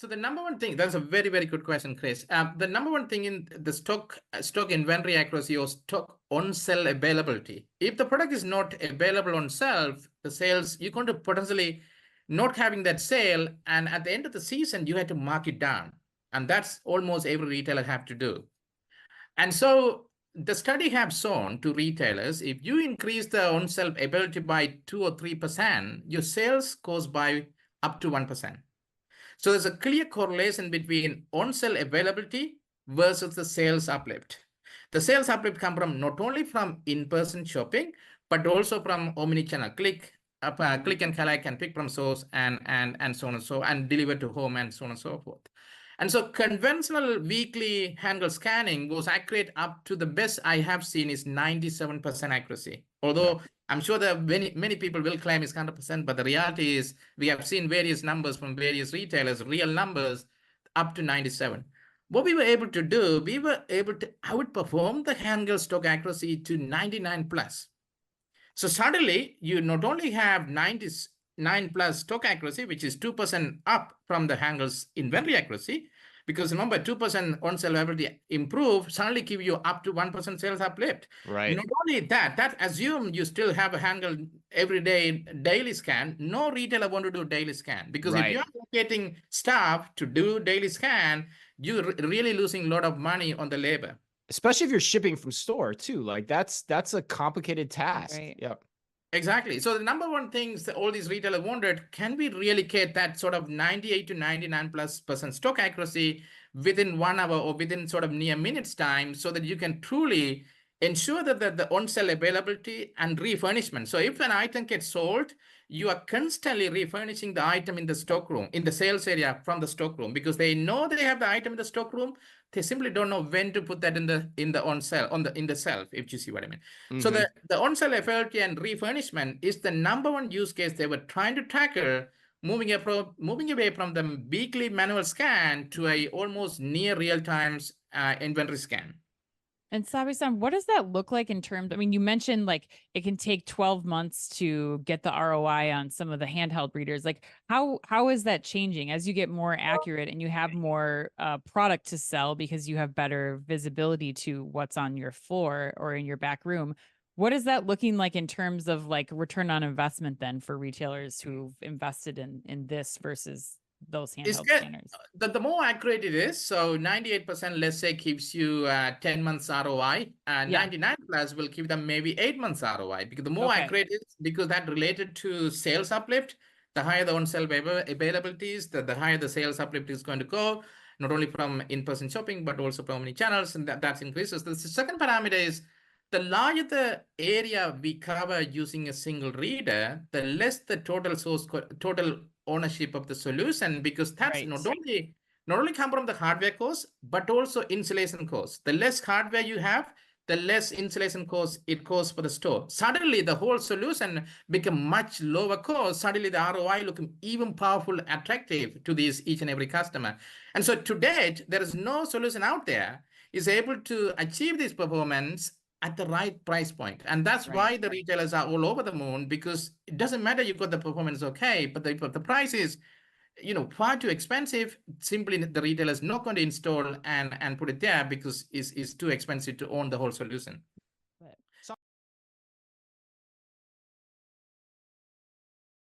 So the number one thing, that's a very, very good question, Chris. The number one thing in the stock inventory accuracy or stock on-sell availability. If the product is not available on shelf, the sales, you're going to potentially not having that sale. And at the end of the season, you had to mark it down. And that's almost every retailer have to do. And so the study have shown to retailers, if you increase the on-shelf ability by 2 or 3%, your sales goes by up to 1%. So there's a clear correlation between on-sale availability versus the sales uplift. The sales uplift come from not only from in-person shopping, but also from omnichannel, click and collect and pick from source and so on and so, and deliver to home and so on and so forth. And so conventional weekly handle scanning was accurate up to the best I have seen is 97% accuracy. Although I'm sure that many people will claim it's 100%, but the reality is we have seen various numbers from various retailers, real numbers up to 97. What we were able to do, we were able to outperform the handle stock accuracy to 99 plus. So suddenly you not only have 99 plus stock accuracy, which is 2% up from the handle's inventory accuracy, because remember 2% on-sale availability improve, suddenly give you up to 1% sales uplift. Right. Not only that, that assumes you still have a handle every day daily scan. No retailer want to do daily scan, because if you're getting staff to do daily scan, you're really losing a lot of money on the labor. Especially if you're shipping from store too. Like that's a complicated task. Right. Yep. Exactly. So the number one things that all these retailers wondered, can we really get that sort of 98 to 99+% stock accuracy within 1 hour or within sort of near minutes time, so that you can truly ensure that the on-sale availability and refurnishment. So if an item gets sold, you are constantly refurnishing the item in the stock room, in the sales area from the stock room, because they know they have the item in the stock room. They simply don't know when to put that in the on-sale, in the shelf, if you see what I mean. Mm-hmm. So the on-sale availability and refurnishment is the number one use case they were trying to tackle, moving away from the weekly manual scan to a almost near real-time inventory scan. And Sabesan, what does that look like in terms? I mean, you mentioned like it can take 12 months to get the ROI on some of the handheld readers. Like how is that changing as you get more accurate and you have more product to sell because you have better visibility to what's on your floor or in your back room? What is that looking like in terms of like return on investment then for retailers who've invested in this versus those handheld scanners? The more accurate it is, so 98%, let's say, gives you 10 months ROI, and 99 plus will give them maybe 8 months ROI, because the more accurate it is, because that related to sales uplift, the higher the on-sale availability is, the higher the sales uplift is going to go, not only from in-person shopping, but also from many channels, and that increases. The second parameter is, the larger the area we cover using a single reader, the less the total ownership of the solution, because that's not only come from the hardware cost, but also installation cost. The less hardware you have, the less installation cost it costs for the store. Suddenly the whole solution become much lower cost. Suddenly the ROI looking even powerful, attractive to each and every customer. And so to date, there is no solution out there is able to achieve this performance at the right price point. And that's why the retailers are all over the moon, because it doesn't matter you got the performance okay, but the price is, far too expensive. Simply the retailer is not going to install and put it there because it's too expensive to own the whole solution.